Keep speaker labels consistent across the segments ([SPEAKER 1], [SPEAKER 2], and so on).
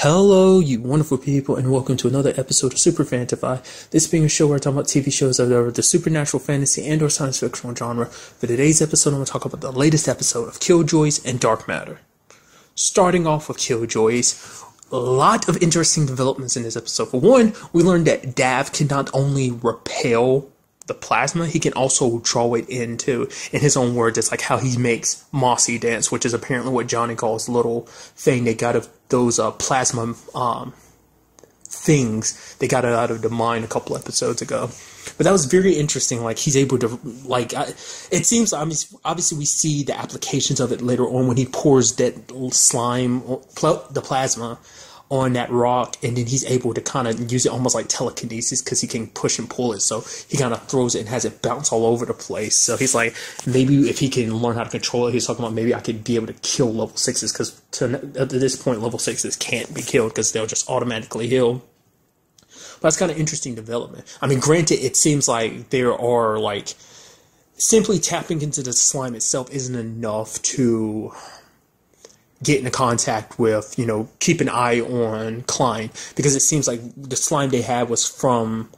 [SPEAKER 1] Hello, you wonderful people, and welcome to another episode of Super-Fanta-Fi. This being a show where I talk about TV shows of the supernatural, fantasy, and or science fictional genre. For today's episode, I'm going to talk about the latest episode of Killjoys and Dark Matter. Starting off with Killjoys, a lot of interesting developments in this episode. For one, we learned that Dav can not only repel the plasma, he can also draw it into, in his own words, it's like how he makes Mossy dance, which is apparently what Johnny calls the little thing they got of those plasma things. They got it out of the mine a couple episodes ago. But that was very interesting. Like, he's able to, it seems, obviously we see the applications of it later on when he pours that slime, the plasma, on that rock, and then he's able to kind of use it almost like telekinesis because he can push and pull it, so he kind of throws it and has it bounce all over the place. So he's like, maybe if he can learn how to control it, he's talking about maybe I could be able to kill level 6s, because at this point level 6s can't be killed because they'll just automatically heal. But that's kind of interesting development. I mean, granted, it seems like there are, like, simply tapping into the slime itself isn't enough to get into contact with, keep an eye on Klein, because it seems like the slime they had was from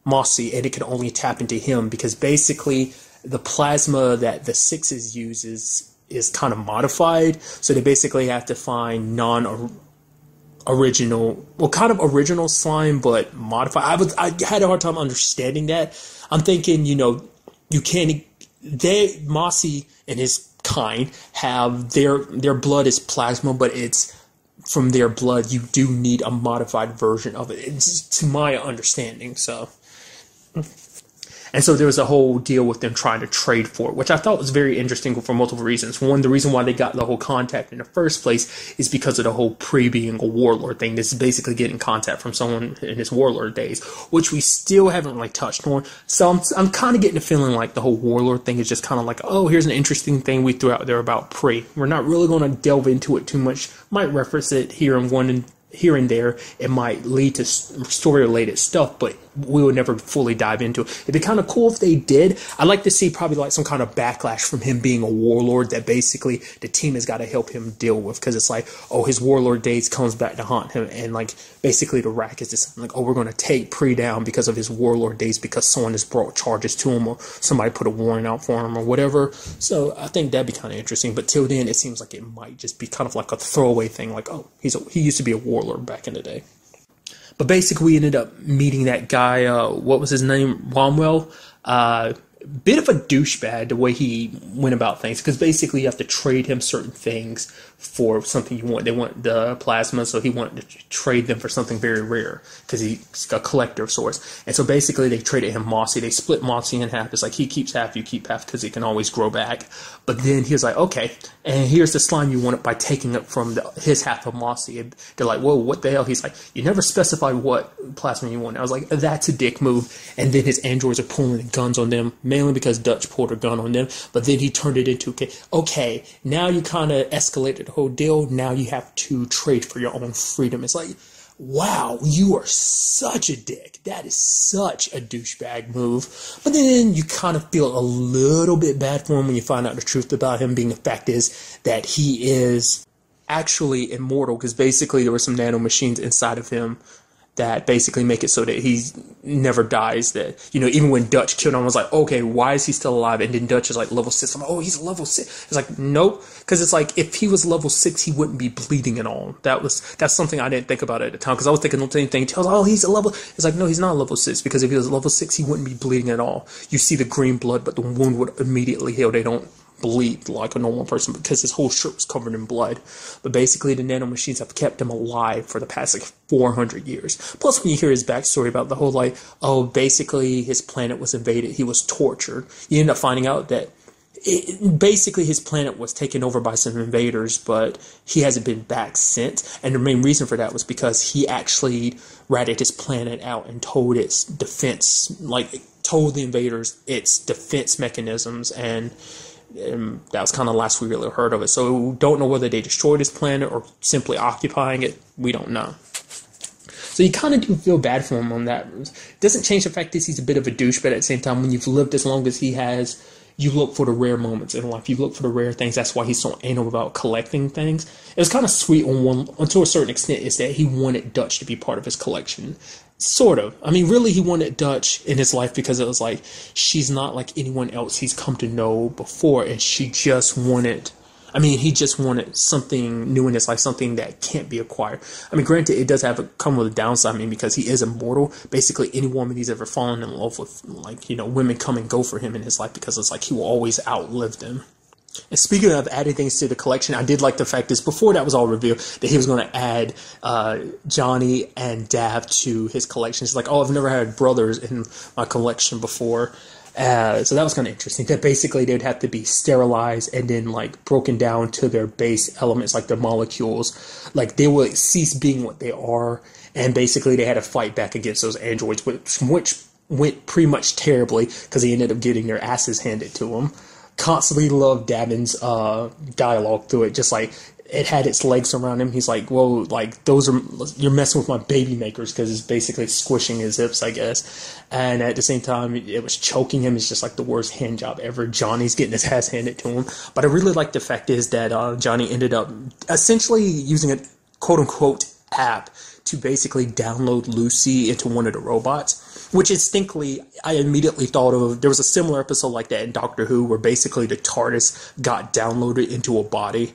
[SPEAKER 1] Mossy, and it could only tap into him, because basically the plasma that the Sixes uses is kind of modified, so they basically have to find original slime, but modified. I had a hard time understanding that. I'm thinking, Mossy and his kind have their blood is plasma, but it's from their blood. You do need a modified version of it. It's to my understanding. And so there was a whole deal with them trying to trade for it, which I thought was very interesting for multiple reasons. One, the reason why they got the whole contact in the first place is because of the whole being a warlord thing. This is basically getting contact from someone in his warlord days, which we still haven't really touched on. So I'm kind of getting the feeling like the whole warlord thing is just kind of like, oh, here's an interesting thing we threw out there about Pre. We're not really going to delve into it too much. Might reference it here and there. It might lead to story-related stuff, but we would never fully dive into it. It'd be kind of cool if they did. I'd like to see probably like some kind of backlash from him being a warlord that basically the team has got to help him deal with, because it's like, oh, his warlord days comes back to haunt him, and like basically the rack is just like, oh, we're going to take Pre down because of his warlord days, because someone has brought charges to him, or somebody put a warrant out for him, or whatever. So I think that'd be kind of interesting, but till then it seems like it might just be kind of like a throwaway thing, like, oh, he used to be a warlord back in the day. But basically, we ended up meeting that guy, what was his name? Romwell. Bit of a douchebag the way he went about things, because basically you have to trade him certain things for something you want. They want the plasma, so he wanted to trade them for something very rare, because he's a collector of sorts. And so basically they traded him Mossy. They split Mossy in half. It's like he keeps half, you keep half, because he can always grow back. But then he was like, okay, and here's the slime you wanted by taking it from his half of Mossy. And they're like, whoa, what the hell? He's like, you never specified what plasma you want. I was like, that's a dick move. And then his androids are pulling guns on them, mainly because Dutch pulled a gun on them. But then he turned it into, okay, now you kind of escalated the whole deal. Now you have to trade for your own freedom. It's like, wow, you are such a dick. That is such a douchebag move. But then you kind of feel a little bit bad for him when you find out the truth about him, being the fact is that he is actually immortal, because basically there were some nanomachines inside of him that basically make it so that he never dies. That, even when Dutch killed him, I was like, okay, why is he still alive? And then Dutch is like level 6. I'm like, oh, he's level 6. It's like, nope. Because it's like, if he was level 6, he wouldn't be bleeding at all. That's something I didn't think about at the time, because I was thinking the same thing. I was like, oh, he's a level. It's like, no, he's not level 6, because if he was level 6, he wouldn't be bleeding at all. You see the green blood, but the wound would immediately heal. They don't bleed like a normal person, because his whole shirt was covered in blood. But basically the nanomachines have kept him alive for the past 400 years. Plus, when you hear his backstory about the whole basically his planet was invaded, he was tortured, you end up finding out that basically his planet was taken over by some invaders, but he hasn't been back since. And the main reason for that was because he actually ratted his planet out and told its defense, told the invaders its defense mechanisms, and that was kind of the last we really heard of it. So we don't know whether they destroyed his planet or simply occupying it. We don't know. So you kind of do feel bad for him on that. It doesn't change the fact that he's a bit of a douche, but at the same time, when you've lived as long as he has, you look for the rare moments in life. You look for the rare things. That's why he's so anal about collecting things. It was kind of sweet to a certain extent, is that he wanted Dutch to be part of his collection. Sort of. I mean, really, he wanted Dutch in his life because it was like, she's not like anyone else he's come to know before, and he just wanted something new in his life, something that can't be acquired. I mean, granted, it does come with a downside, because he is immortal. Basically, any woman he's ever fallen in love with, women come and go for him in his life, because it's like he will always outlive them. And speaking of adding things to the collection, I did like the fact is, before that was all revealed, that he was going to add Johnny and Dav to his collection. It's like, oh, I've never had brothers in my collection before. So that was kind of interesting, that basically they'd have to be sterilized and then broken down to their base elements, like their molecules. Like they would cease being what they are, and basically they had to fight back against those androids, which went pretty much terribly, because they ended up getting their asses handed to them. Constantly loved Davin's dialogue through it, just like it had its legs around him. He's like, whoa, you're messing with my baby makers, because it's basically squishing his hips, I guess. And at the same time, it was choking him. It's just like the worst hand job ever. Johnny's getting his ass handed to him. But I really like the fact is that Johnny ended up essentially using a quote-unquote app to basically download Lucy into one of the robots, which instinctively I immediately thought of. There was a similar episode like that in Doctor Who, where basically the TARDIS got downloaded into a body,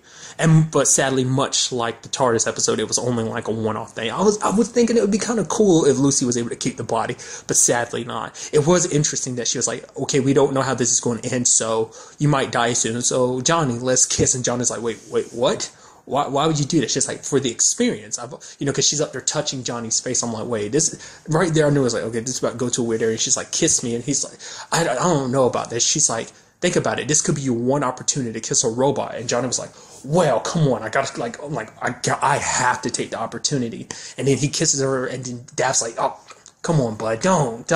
[SPEAKER 1] but sadly, much like the TARDIS episode, it was only like a one-off thing. I was thinking it would be kind of cool if Lucy was able to keep the body, but sadly not. It was interesting that she was like, okay, we don't know how this is going to end, so you might die soon, so Johnny, let's kiss. And Johnny's like, wait, what? Why would you do this? Just like for the experience, because she's up there touching Johnny's face. I'm like, wait, this right there. I knew it was like, okay, this is about to go to a weird area. And she's like, kiss me, and he's like, I don't know about this. She's like, think about it. This could be your one opportunity to kiss a robot. And Johnny was like, well, come on, I have to take the opportunity. And then he kisses her, and then Dav's like, oh, come on, bud, don't.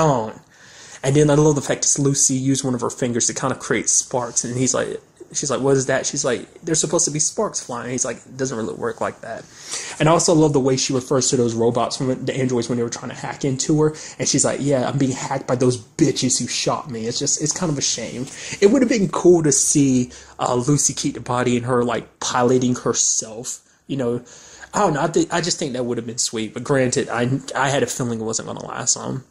[SPEAKER 1] And then I love the fact that Lucy used one of her fingers to kind of create sparks, and he's like. She's like, what is that? She's like, there's supposed to be sparks flying. He's like, it doesn't really work like that. And I also love the way she refers to those robots, the androids, when they were trying to hack into her. And she's like, yeah, I'm being hacked by those bitches who shot me. It's kind of a shame. It would have been cool to see Lucy keep the body and her piloting herself. I don't know. I just think that would have been sweet. But granted, I had a feeling it wasn't going to last long.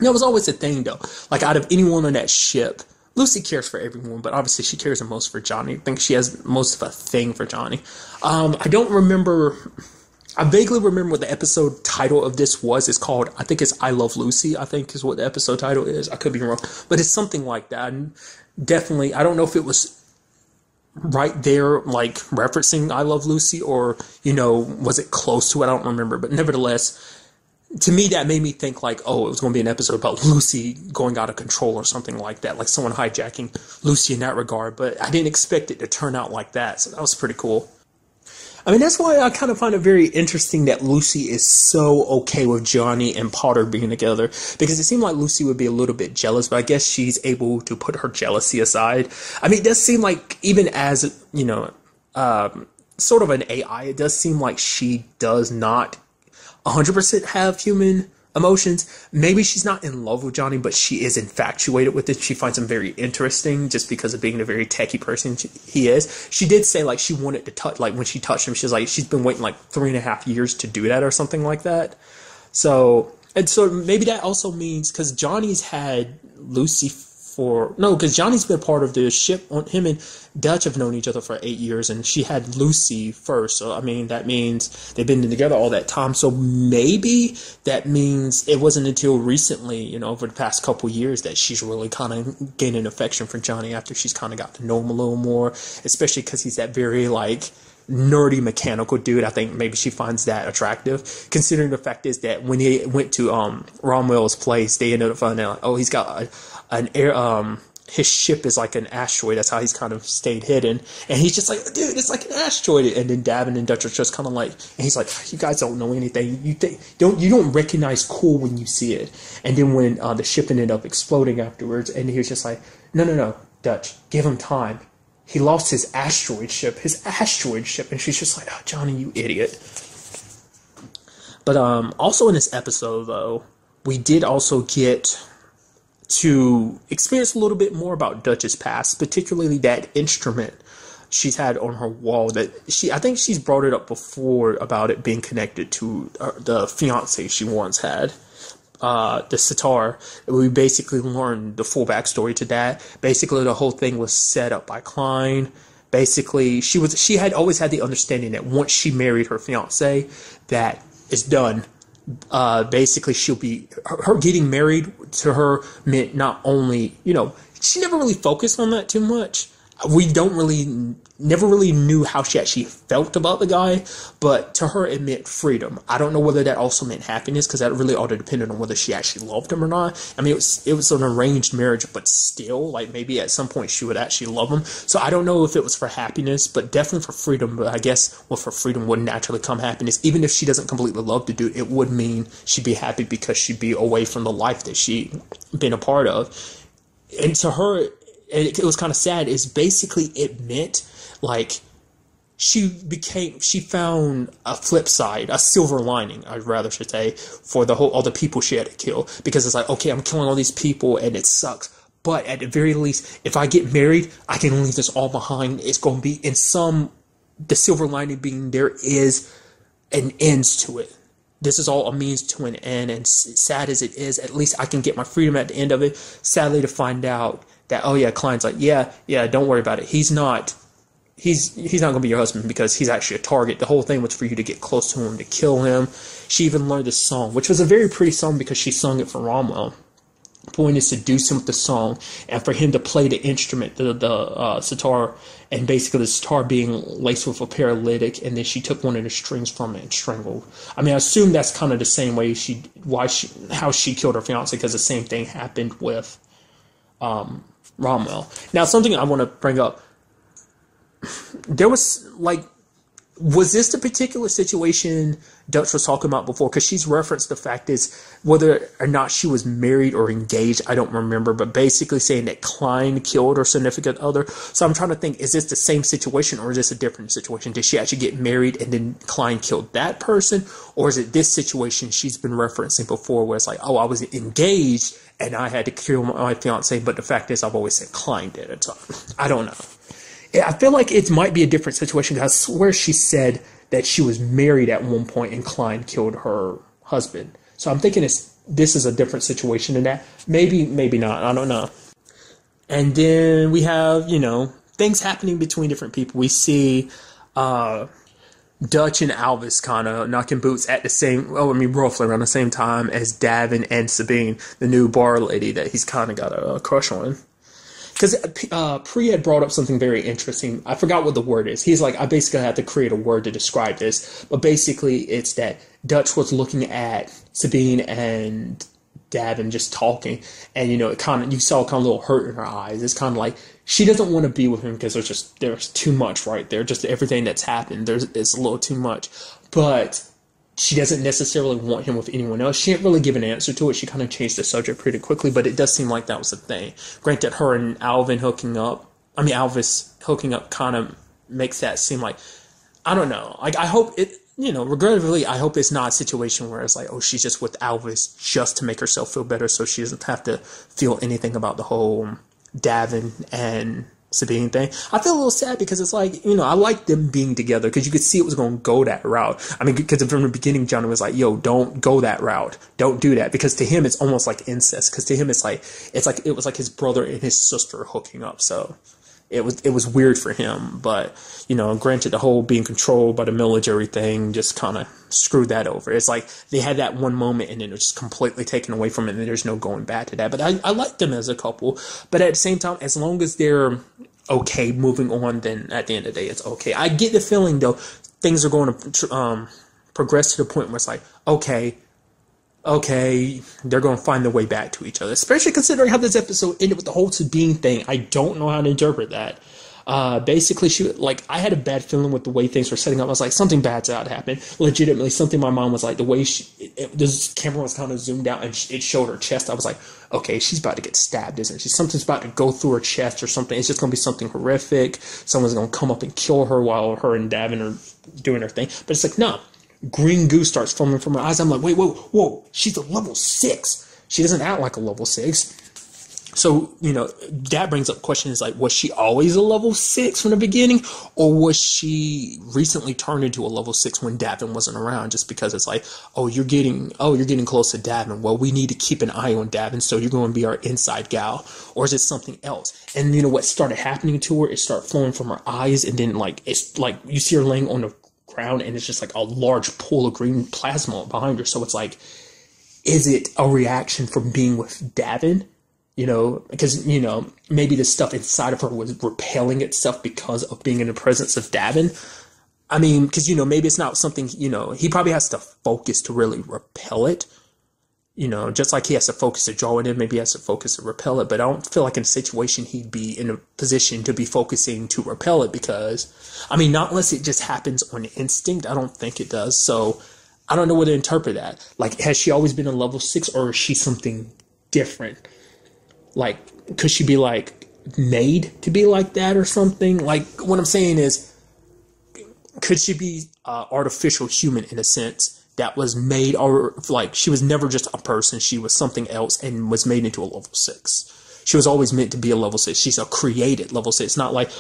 [SPEAKER 1] That was always the thing, though. Out of anyone on that ship, Lucy cares for everyone, but obviously she cares the most for Johnny. I think she has most of a thing for Johnny. I don't remember. I vaguely remember what the episode title of this was. It's called, I think it's I Love Lucy, I think is what the episode title is. I could be wrong, but it's something like that. And definitely, I don't know if it was right there, referencing I Love Lucy, or, was it close to it? I don't remember, but nevertheless, to me, that made me think it was going to be an episode about Lucy going out of control or something like that, like someone hijacking Lucy in that regard. But I didn't expect it to turn out like that, so that was pretty cool. I mean, that's why I kind of find it very interesting that Lucy is so okay with Johnny and Potter being together, because it seemed like Lucy would be a little bit jealous, but I guess she's able to put her jealousy aside. I mean, it does seem like, even as, sort of an AI, it does seem like she does not 100% have human emotions. Maybe she's not in love with Johnny, but she is infatuated with it. She finds him very interesting just because of being the very techie person he is. She did say she wanted to touch, when she touched him, she's like, she's been waiting 3.5 years to do that or something like that. So maybe that also means, because Johnny's had Lucy because Johnny's been part of the ship. Him and Dutch have known each other for 8 years, and she had Lucy first. So, I mean, that means they've been together all that time. So maybe that means it wasn't until recently, over the past couple years, that she's really kind of gaining affection for Johnny after she's kind of got to know him a little more, especially because he's that very, nerdy mechanical dude. I think maybe she finds that attractive, considering the fact is that when he went to Romwell's place, they ended up finding out, he's got an air, his ship is like an asteroid. That's how he's kind of stayed hidden. And he's just like, dude, it's like an asteroid. And then Davin and Dutch are just kind of and he's like, you guys don't know anything. You don't recognize cool when you see it. And then when the ship ended up exploding afterwards, and he was just like, no, Dutch, give him time. He lost his asteroid ship. And she's just like, oh, Johnny, you idiot. But also in this episode, though, we did also get to experience a little bit more about Dutch's past, particularly that instrument she's had on her wall that I think she's brought it up before about it being connected to the fiance she once had. The sitar. We basically learned the full backstory to that. Basically, the whole thing was set up by Klein. Basically, she had always had the understanding that once she married her fiance, that it's done. Basically, she'll be her getting married to her meant not only, she never really focused on that too much. We never really knew how she actually felt about the guy, but to her it meant freedom. I don't know whether that also meant happiness, because that really ought to depend on whether she actually loved him or not. I mean, it was an arranged marriage, but still, like, maybe at some point she would actually love him. So I don't know if it was for happiness, but definitely for freedom. But I guess for freedom would naturally come happiness. Even if she doesn't completely love the dude, it would mean she'd be happy because she'd be away from the life that she'd been a part of. And to her, it was kind of sad, is basically it meant like she found a flip side, a silver lining, I rather should say, for all the people she had to kill. Because it's like, okay, I'm killing all these people and it sucks, but at the very least, if I get married, I can leave this all behind. It's going to be the silver lining being there is an end to it. This is all a means to an end, and sad as it is, at least I can get my freedom at the end of it. Sadly to find out that, oh yeah, Klein's like, yeah, don't worry about it. He's not going to be your husband because he's actually a target. The whole thing was for you to get close to him, to kill him. She even learned this song, which was a very pretty song because she sung it for Romwell. The point is to seduce him with the song and for him to play the instrument, the sitar, and basically the sitar being laced with a paralytic, and then she took one of the strings from it and strangled. I mean, I assume that's kind of the same way how she killed her fiance, because the same thing happened with Romwell. Now, something I want to bring up. There was, was this the particular situation Dutch was talking about before? Because she's referenced the fact is whether or not she was married or engaged, I don't remember, but basically saying that Klein killed her significant other. So I'm trying to think, is this the same situation or is this a different situation? Did she actually get married and then Klein killed that person? Or is it this situation she's been referencing before where it's like, oh, I was engaged and I had to kill my fiance, but the fact is I've always said Klein did it. So I don't know. I feel like it might be a different situation because I swear she said that she was married at one point and Klein killed her husband. So I'm thinking this is a different situation than that. Maybe not. I don't know. And then we have, things happening between different people. We see Dutch and Alvis kind of knocking boots at roughly around the same time as Davin and Sabine, the new bar lady that he's kind of got a crush on. Because Pri had brought up something very interesting. I forgot what the word is. He's like, I basically had to create a word to describe this. But basically, it's that Dutch was looking at Sabine and Davin just talking. And, you saw kind of a little hurt in her eyes. It's kind of like she doesn't want to be with him because there's too much right there. Just everything that's happened. It's a little too much. But she doesn't necessarily want him with anyone else. She didn't really give an answer to it. She kind of changed the subject pretty quickly, but it does seem like that was the thing. Granted, her and Alvis hooking up kind of makes that seem like, I don't know. Like, I hope it, regrettably, I hope it's not a situation where it's like, oh, she's just with Alvis just to make herself feel better so she doesn't have to feel anything about the whole Davin and Sabine thing. I feel a little sad because it's like, I like them being together because you could see it was going to go that route. I mean, because from the beginning, Johnny was like, yo, don't go that route. Don't do that. Because to him, it's almost like incest. Because to him, it was like his brother and his sister hooking up. So it was weird for him. But, granted, the whole being controlled by the military thing just kind of screwed that over. It's like they had that one moment and then it was just completely taken away from it and there's no going back to that. But I like them as a couple. But at the same time, as long as they're okay moving on, then at the end of the day, it's okay. I get the feeling, though, things are going to progress to the point where it's like, okay, they're going to find their way back to each other. Especially considering how this episode ended with the whole Sabine thing. I don't know how to interpret that. Basically, I had a bad feeling with the way things were setting up. I was like, something bad's about to happen. Legitimately, something my mom was like, the way this camera was kind of zoomed out and it showed her chest. I was like, okay, she's about to get stabbed, isn't she? Something's about to go through her chest or something. It's just going to be something horrific. Someone's going to come up and kill her while her and Davin are doing their thing. But it's like, no. Green goo starts forming from her eyes. I'm like, wait, whoa. She's a level 6. She doesn't act like a level 6. So, that brings up questions like, was she always a level 6 from the beginning? Or was she recently turned into a level 6 when Davin wasn't around? Just because it's like, you're getting close to Davin. Well, we need to keep an eye on Davin, so you're going to be our inside gal. Or is it something else? And what started happening to her? It started flowing from her eyes, and then it's like you see her laying on the ground, and it's just like a large pool of green plasma behind her. So it's like, is it a reaction from being with Davin? Because, maybe the stuff inside of her was repelling itself because of being in the presence of Davin. I mean, because, maybe it's not something, he probably has to focus to really repel it. Just like he has to focus to draw it in, maybe he has to focus to repel it. But I don't feel like in a situation he'd be in a position to be focusing to repel it because, not unless it just happens on instinct. I don't think it does. So I don't know where to interpret that. Like, has she always been a level 6 or is she something different? Like, could she be, made to be like that or something? Like, what I'm saying is, could she be artificial human in a sense that was made, or, she was never just a person, she was something else and was made into a level 6. She was always meant to be a level 6. She's a created level 6. Not like,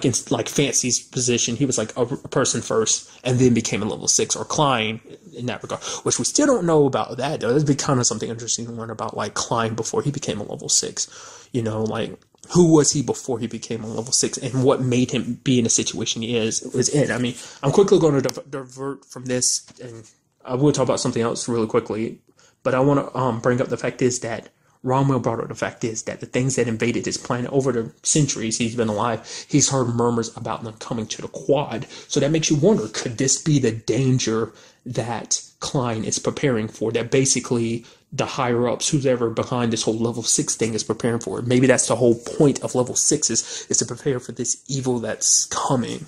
[SPEAKER 1] in Fancy's position, he was a person first and then became a level 6, or Klein in that regard, which we still don't know about that, though. That'd be kind of something interesting to learn about, Klein before he became a level 6. Who was he before he became a level 6 and what made him be in the situation he was in. I'm quickly going to divert from this, and I will talk about something else really quickly, but I want to bring up the fact is that Romwell brought up the fact is that the things that invaded his planet over the centuries he's been alive, he's heard murmurs about them coming to the quad. So that makes you wonder, could this be the danger that Klein is preparing for? That basically the higher ups, who's ever behind this whole level 6 thing, is preparing for it. Maybe that's the whole point of level 6 is to prepare for this evil that's coming.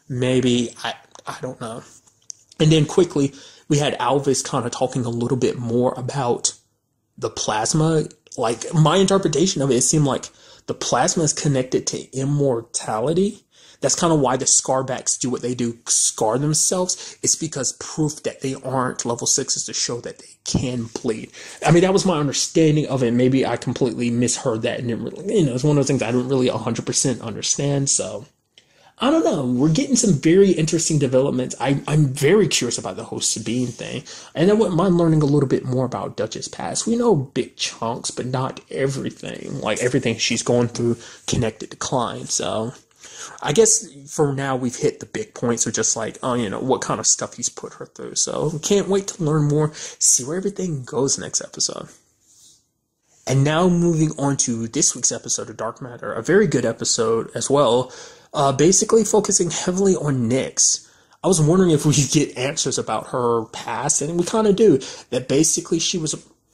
[SPEAKER 1] Maybe, I don't know. And then quickly, we had Alvis kind of talking a little bit more about the plasma. Like, my interpretation of it seemed like the plasma is connected to immortality. That's kind of why the Scarbacks do what they do, scar themselves. It's because proof that they aren't level 6s to show that they can bleed. That was my understanding of it. Maybe I completely misheard that and didn't really, it's one of those things I don't really 100% understand. So I don't know. We're getting some very interesting developments. I'm very curious about the whole Sabine thing. And I wouldn't mind learning a little bit more about Duchess Pass. We know big chunks, but not everything. Like, everything she's going through connected to Klein. So I guess for now we've hit the big points of just what kind of stuff he's put her through. So can't wait to learn more, see where everything goes next episode. And now moving on to this week's episode of Dark Matter, a very good episode as well. Basically focusing heavily on Nyx. I was wondering if we could get answers about her past, and we kind of do. That basically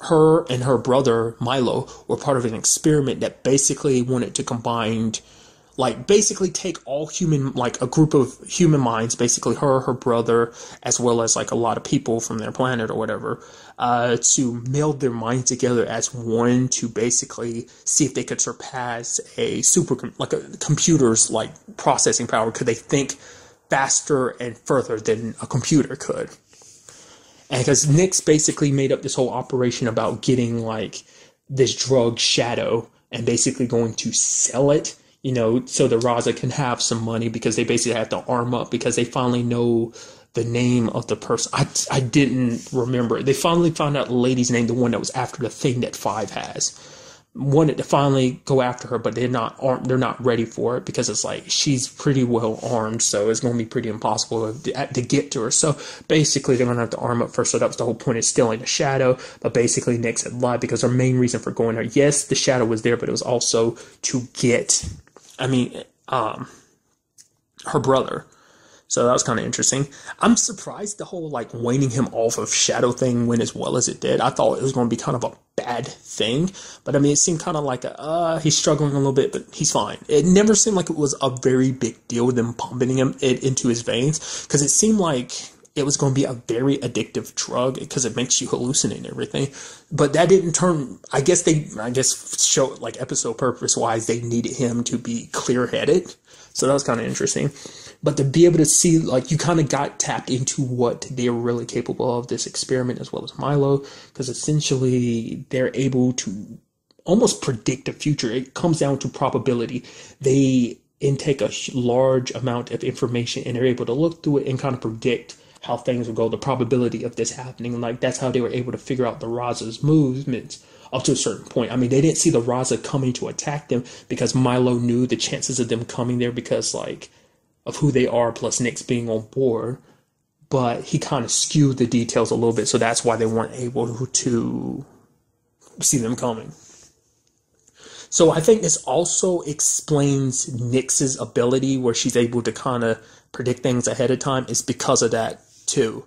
[SPEAKER 1] her and her brother Milo were part of an experiment that basically wanted to combine, basically take all human, a group of human minds, basically her brother, as well as a lot of people from their planet or whatever, to meld their minds together as one to basically see if they could surpass a computer's processing power. Could they think faster and further than a computer could? And because Nyx basically made up this whole operation about getting this drug Shadow and basically going to sell it, so the Raza can have some money, because they basically have to arm up because they finally know the name of the person. I didn't remember it. They finally found out the lady's name, the one that was after the thing that 5 has. Wanted to finally go after her, but they're not ready for it, because it's she's pretty well armed, so it's going to be pretty impossible to get to her. So basically they're going to have to arm up first. So that was the whole point, of stealing the Shadow. But basically Nyx had lied, because her main reason for going there, yes, the Shadow was there, but it was also to get her brother. So that was kind of interesting. I'm surprised the whole waning him off of Shadow thing went as well as it did. I thought it was going to be kind of a bad thing, but it seemed kind of he's struggling a little bit, but he's fine. It never seemed like it was a very big deal with them pumping it into his veins, because it seemed like it was going to be a very addictive drug, because it makes you hallucinate and everything. But that didn't turn. I guess show episode purpose wise, they needed him to be clear headed. So that was kind of interesting. But to be able to see, you kind of got tapped into what they're really capable of, this experiment, as well as Milo, because essentially they're able to almost predict the future. It comes down to probability. They intake a large amount of information and they're able to look through it and kind of predict how things will go, the probability of this happening. Like, that's how they were able to figure out the Raza's movements up to a certain point. I mean, they didn't see the Raza coming to attack them because Milo knew the chances of them coming there because, like, of who they are, plus Nyx being on board. But he kind of skewed the details a little bit, so that's why they weren't able to see them coming. So I think this also explains Nyx's ability where she's able to kind of predict things ahead of time is because of that too.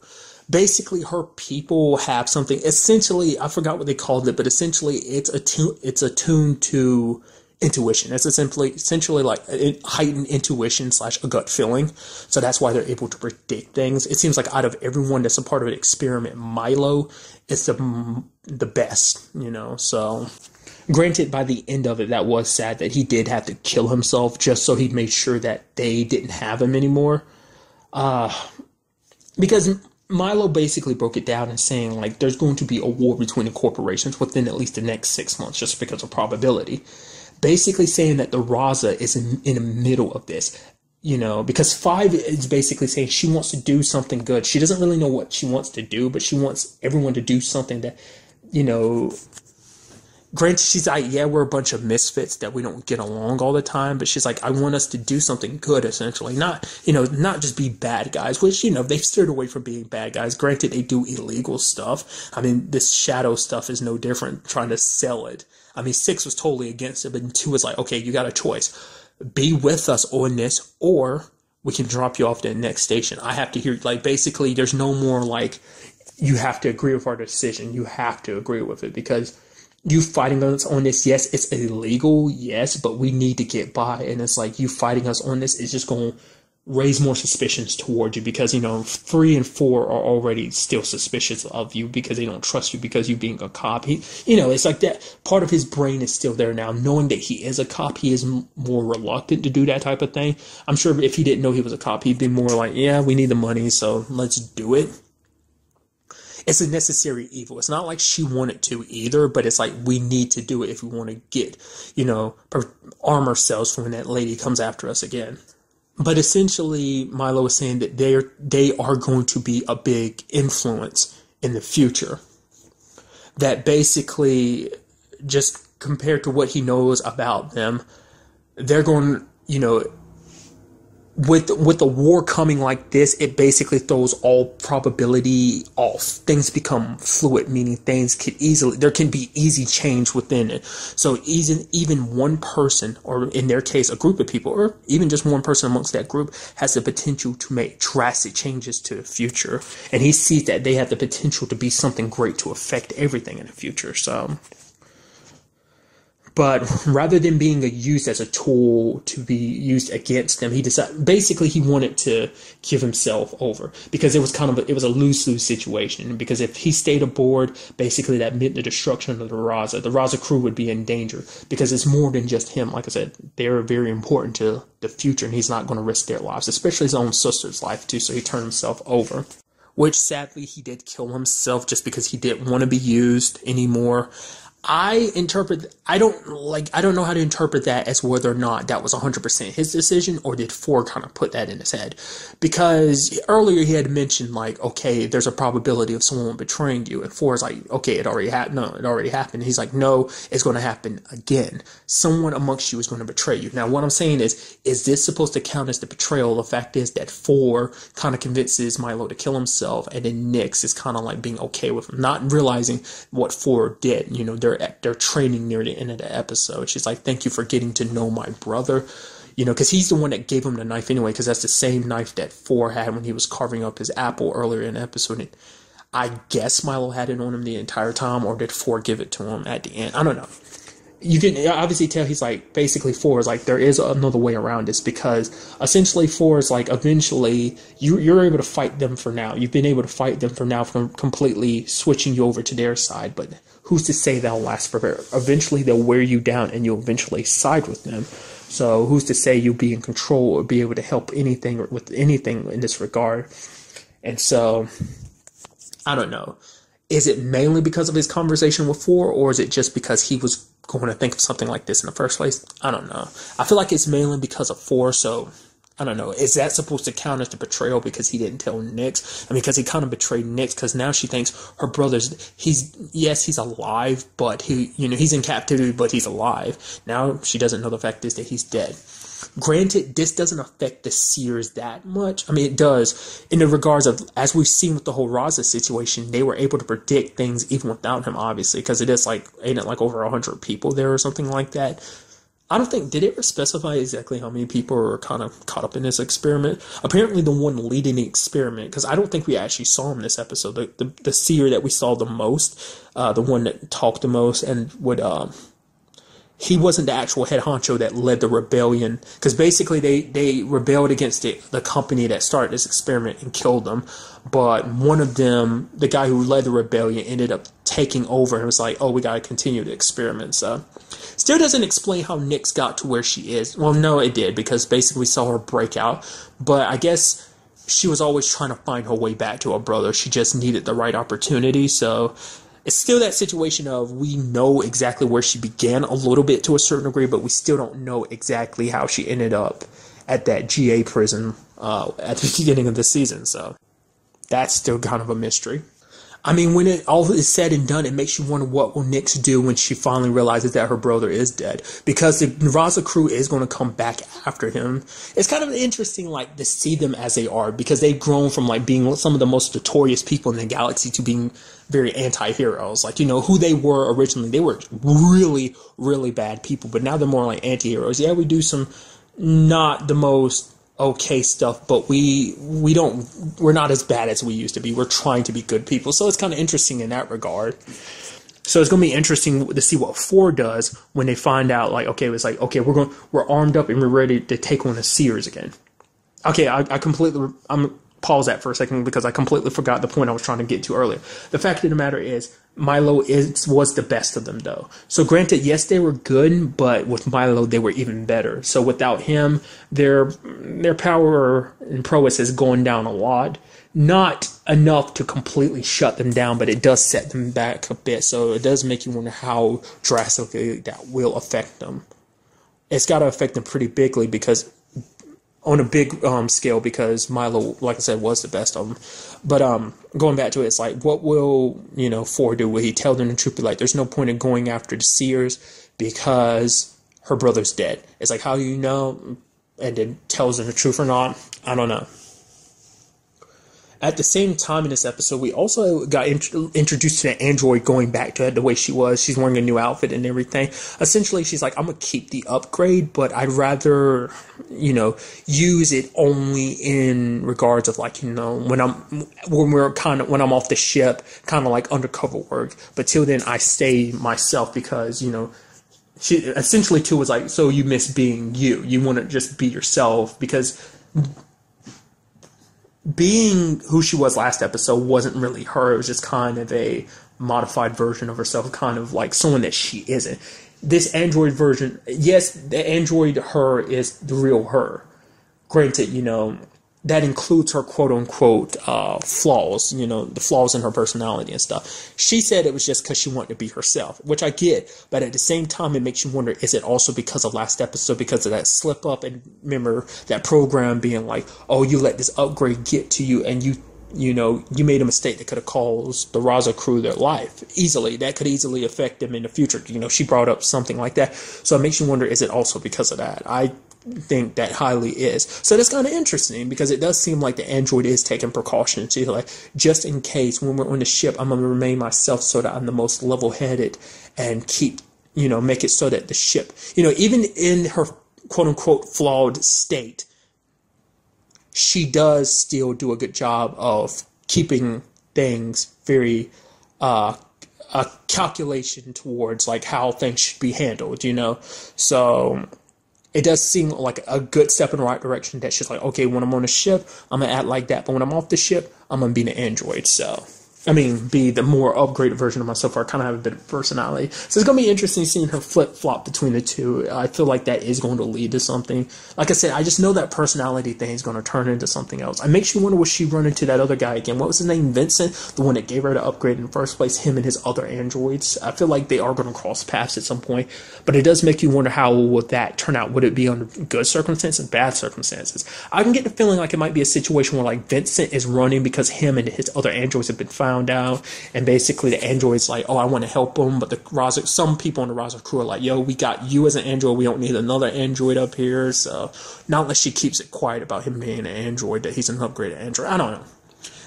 [SPEAKER 1] Basically, her people have something, essentially, I forgot what they called it, but essentially it's attuned to intuition. It's essentially like a heightened intuition / a gut feeling. So that's why they're able to predict things. It seems like out of everyone that's a part of an experiment, Milo is the best, you know. So granted, by the end of it, that was sad that he did have to kill himself just so he made sure that they didn't have him anymore. Because Milo basically broke it down and saying, like, there's going to be a war between the corporations within at least the next 6 months, just because of probability. Basically saying that the Raza is in the middle of this, you know, because 5 is basically saying she wants to do something good. She doesn't really know what she wants to do, but she wants everyone to do something that, you know, granted, she's like, yeah, we're a bunch of misfits that we don't get along all the time, but she's like, I want us to do something good, essentially. Not, you know, not just be bad guys, which, you know, they've steered away from being bad guys. Granted, they do illegal stuff. I mean, this shadow stuff is no different, trying to sell it. I mean, 6 was totally against it, but 2 was like, okay, you got a choice. Be with us on this, or we can drop you off to the next station. I have to hear, like, basically, there's no more, like, you have to agree with our decision. You have to agree with it, because you fighting us on this, yes, it's illegal, yes, but we need to get by. And it's like, you fighting us on this is just going to raise more suspicions towards you, because, you know, 3 and 4 are already still suspicious of you because they don't trust you because you being a cop. You know, it's like that part of his brain is still there now. Knowing that he is a cop, he is more reluctant to do that type of thing. I'm sure if he didn't know he was a cop, he'd be more like, yeah, we need the money, so let's do it. It's a necessary evil. It's not like she wanted to either, but it's like, we need to do it if we want to get, you know, arm ourselves for when that lady comes after us again. But essentially, Milo is saying that they are going to be a big influence in the future. That basically, just compared to what he knows about them, they're going, you know, with the war coming like this, it basically throws all probability off. Things become fluid, meaning there can be easy change within it. So even one person, or in their case, a group of people, or even just one person amongst that group, has the potential to make drastic changes to the future. And he sees that they have the potential to be something great to affect everything in the future. So, but rather than being used as a tool to be used against them, he decided, basically he wanted to give himself over, because it was it was a lose-lose situation. Because if he stayed aboard, basically that meant the destruction of the Raza. The Raza crew would be in danger, because it's more than just him. Like I said, they're very important to the future, and he's not going to risk their lives, especially his own sister's life too. So he turned himself over, which sadly he did kill himself just because he didn't want to be used anymore. I don't know how to interpret that as whether or not that was 100% his decision, or did 4 kind of put that in his head. Because earlier he had mentioned, like, okay, there's a probability of someone betraying you, and 4 is like, okay, it already happened. No, it already happened. He's like, no, it's going to happen again. Someone amongst you is going to betray you. Now, what I'm saying is this supposed to count as the betrayal? The fact is that 4 kind of convinces Milo to kill himself, and then Nyx is kind of like being okay with him, not realizing what 4 did. You know, they're training near the end of the episode. She's like, thank you for getting to know my brother. You know, because he's the one that gave him the knife anyway, because that's the same knife that 4 had when he was carving up his apple earlier in the episode. And I guess Milo had it on him the entire time, or did 4 give it to him at the end? I don't know. You can obviously tell he's like, basically 4 is like, there is another way around this, because essentially 4 is like, eventually you're able to fight them for now. You've been able to fight them for now, from completely switching you over to their side, but who's to say that'll last forever? Eventually they'll wear you down, and you'll eventually side with them. So who's to say you'll be in control or be able to help anything or with anything in this regard? And so, I don't know. Is it mainly because of his conversation with 4, or is it just because he was going to think of something like this in the first place? I don't know. I feel like it's mainly because of 4, so I don't know. Is that supposed to count as the betrayal because he didn't tell Nyx? I mean, because he kind of betrayed Nyx, because now she thinks her brother's, he's alive, but he's in captivity, but he's alive. Now she doesn't know the fact is that he's dead. Granted, this doesn't affect the seers that much. I mean, it does in the regards of, as we've seen with the whole Raza situation, they were able to predict things even without him, obviously, because ain't it like over 100 people there or something like that? I don't think, did it ever specify exactly how many people were kind of caught up in this experiment? Apparently the one leading the experiment, because I don't think we actually saw him this episode, the seer that we saw the most, the one that talked the most and would, he wasn't the actual head honcho that led the rebellion, because basically they rebelled against the company that started this experiment and killed them. But one of them, the guy who led the rebellion, ended up taking over and was like, oh, we got to continue the experiment. So still doesn't explain how Nyx got to where she is. Well, no, it did, because basically we saw her break out. But I guess she was always trying to find her way back to her brother. She just needed the right opportunity. So it's still that situation of, we know exactly where she began a little bit to a certain degree, but we still don't know exactly how she ended up at that GA prison at the beginning of the season. So that's still kind of a mystery. I mean, when it all is said and done, it makes you wonder what will Nyx do when she finally realizes that her brother is dead. Because the Raza crew is going to come back after him. It's kind of interesting, like, to see them as they are, because they've grown from, like, being some of the most notorious people in the galaxy to being very anti-heroes. Like, who they were originally. They were really, really bad people, but now they're more like anti-heroes. Yeah, we do some not the most okay stuff, but we're not as bad as we used to be. We're trying to be good people, so it's kind of interesting in that regard. So it's going to be interesting to see what 4 does when they find out, like, okay, it's like, okay, we're armed up and we're ready to take on the Seers again. Okay, I'm pause that for a second because I completely forgot the point I was trying to get to earlier. The fact of the matter is, Milo was the best of them, though. So granted, yes, they were good, but with Milo, they were even better. So without him, their power and prowess has gone down a lot. Not enough to completely shut them down, but it does set them back a bit. So it does make you wonder how drastically that will affect them. It's got to affect them pretty bigly, because on a big scale, because Milo, like I said, was the best of them. But going back to it, it's like, what will 4 do? Will he tell them the truth? Be like, there's no point in going after the Seers because her brother's dead. It's like, how do you know? And then tells them the truth or not? I don't know. At the same time in this episode, we also got introduced to the android going back to the way she was. She's wearing a new outfit and everything. Essentially, she's like, I'm going to keep the upgrade, but I'd rather, use it only in regards of, like, when I'm off the ship, kind of like undercover work. But till then, I stay myself because, she essentially too was like, so you miss being you. You want to just be yourself, because being who she was last episode wasn't really her. It was just kind of a modified version of herself, kind of like someone that she isn't. This android version, yes, the android her is the real her. Granted, that includes her quote-unquote flaws, the flaws in her personality and stuff. She said it was just because she wanted to be herself, which I get, but at the same time, it makes you wonder, is it also because of last episode, because of that slip-up, and remember that program being like, oh, you let this upgrade get to you, and you made a mistake that could have caused the Raza crew their life easily. That could easily affect them in the future. She brought up something like that. So it makes you wonder, is it also because of that? I think that highly is. So that's kind of interesting, because it does seem like the android is taking precautions too, like, just in case when we're on the ship, I'm going to remain myself so that I'm the most level-headed and keep, make it so that the ship, even in her quote-unquote flawed state, she does still do a good job of keeping things very a calculation towards, like, how things should be handled, so it does seem like a good step in the right direction, that she's like, okay, when I'm on a ship, I'm going to act like that. But when I'm off the ship, I'm going to be an android. So be the more upgraded version of myself, or kind of have a bit of personality. So it's going to be interesting seeing her flip-flop between the two. I feel like that is going to lead to something. Like I said, I just know that personality thing is going to turn into something else. It makes you wonder, will she run into that other guy again? What was his name? Vincent? The one that gave her the upgrade in the first place, him and his other androids. I feel like they are going to cross paths at some point. But it does make you wonder, how will that turn out? Would it be under good circumstances and bad circumstances? I can get the feeling like it might be a situation where like Vincent is running because him and his other androids have been found out, and basically the android's like, oh, I want to help him, but some people on the Raza crew are like, yo, we got you as an android, we don't need another android up here. So not unless she keeps it quiet about him being an android, that he's an upgraded android. I don't know.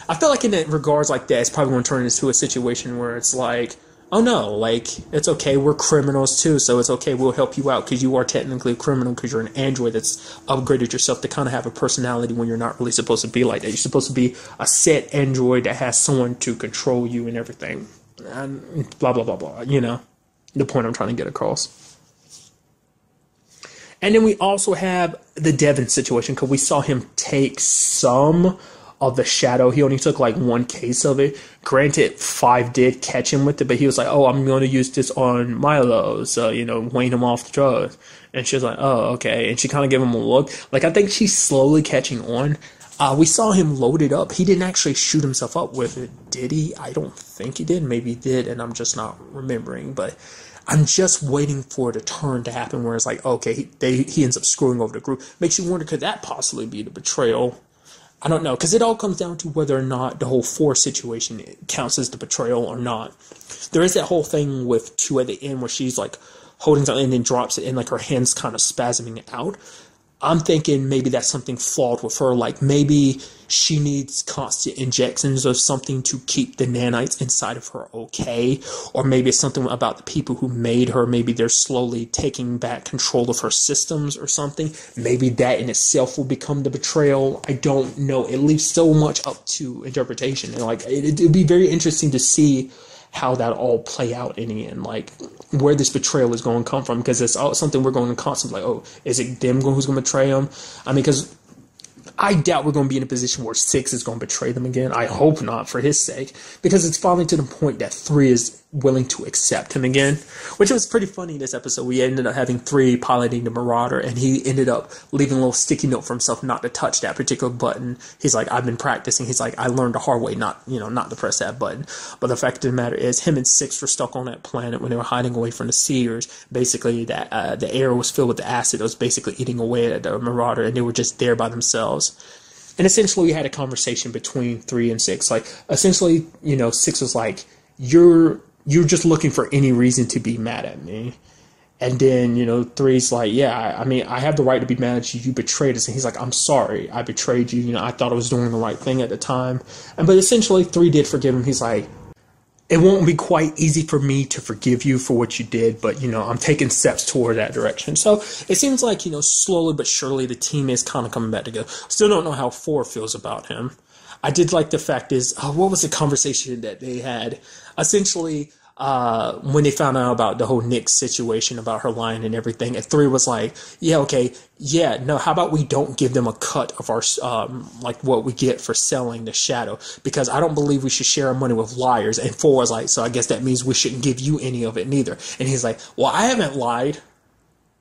[SPEAKER 1] I feel like in regards like that, it's probably going to turn into a situation where it's like, oh no, like, it's okay, we're criminals too, so it's okay, we'll help you out, because you are technically a criminal, because you're an android that's upgraded yourself to kind of have a personality when you're not really supposed to be like that. You're supposed to be a set android that has someone to control you and everything. And blah, blah, blah, blah, the point I'm trying to get across. And then we also have the Devin situation, because we saw him take some of the shadow. He only took like one case of it. Granted, 5 did catch him with it, but he was like, oh, I'm going to use this on Milo, so, wane him off the drugs. And she was like, oh, okay. And she kind of gave him a look. Like, I think she's slowly catching on. We saw him load it up. He didn't actually shoot himself up with it, did he? I don't think he did. Maybe he did, and I'm just not remembering. But I'm just waiting for the turn to happen where it's like, okay, he ends up screwing over the group. Makes you wonder, could that possibly be the betrayal? I don't know, because it all comes down to whether or not the whole 4 situation counts as the betrayal or not. There is that whole thing with 2 at the end where she's like holding something and then drops it, and like her hand's kind of spasming out. I'm thinking maybe that's something flawed with her. Like maybe she needs constant injections of something to keep the nanites inside of her okay. Or maybe it's something about the people who made her. Maybe they're slowly taking back control of her systems or something. Maybe that in itself will become the betrayal. I don't know. It leaves so much up to interpretation. And like it'd be very interesting to see how that all play out in the end, like where this betrayal is going to come from, because it's all something we're going to constantly like, oh, is it them who's going to betray them? I mean, because I doubt we're going to be in a position where 6 is going to betray them again. I hope not, for his sake, because it's finally to the point that 3 is willing to accept him again, which was pretty funny in this episode. We ended up having 3 piloting the Marauder, and he ended up leaving a little sticky note for himself not to touch that particular button. He's like, I've been practicing. He's like, I learned the hard way not to press that button. But the fact of the matter is, him and 6 were stuck on that planet when they were hiding away from the Seers. Basically, that the air was filled with the acid that was basically eating away at the Marauder, and they were just there by themselves. And essentially, we had a conversation between 3 and 6. Like, essentially, 6 was like, you're just looking for any reason to be mad at me. And then, 3's like, yeah, I mean, I have the right to be mad at you. You betrayed us. And he's like, I'm sorry. I betrayed you. I thought I was doing the right thing at the time. But essentially, 3 did forgive him. He's like, it won't be quite easy for me to forgive you for what you did, but, I'm taking steps toward that direction. So it seems like, slowly but surely the team is kind of coming back together. Still don't know how 4 feels about him. I did like the fact is, what was the conversation that they had? Essentially, when they found out about the whole Nick situation, about her lying and everything, and 3 was like, yeah, okay, yeah, no, how about we don't give them a cut of our, like what we get for selling the shadow, because I don't believe we should share our money with liars. And 4 was like, so I guess that means we shouldn't give you any of it neither. And he's like, well, I haven't lied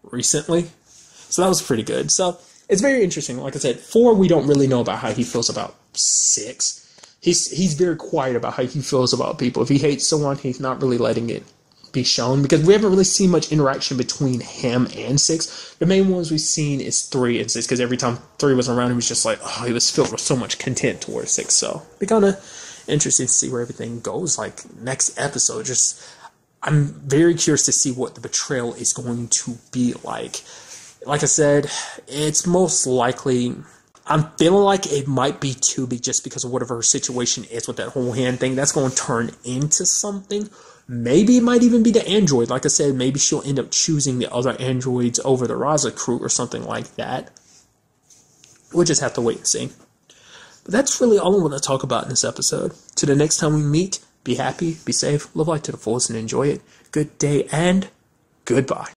[SPEAKER 1] recently. So that was pretty good. So it's very interesting. Like I said, 4, we don't really know about how he feels about 6. He's very quiet about how he feels about people. If he hates someone, he's not really letting it be shown, because we haven't really seen much interaction between him and 6. The main ones we've seen is 3 and 6, because every time 3 was around, he was just like, oh, he was filled with so much content towards 6. So it'd be kind of interesting to see where everything goes. Like next episode, I'm very curious to see what the betrayal is going to be like. Like I said, it's most likely, I'm feeling like it might be 2, just because of whatever her situation is with that whole hand thing. That's going to turn into something. Maybe it might even be the android. Like I said, maybe she'll end up choosing the other androids over the Raza crew or something like that. We'll just have to wait and see. But that's really all I want to talk about in this episode. Till the next time we meet, be happy, be safe, live life to the fullest, and enjoy it. Good day and goodbye.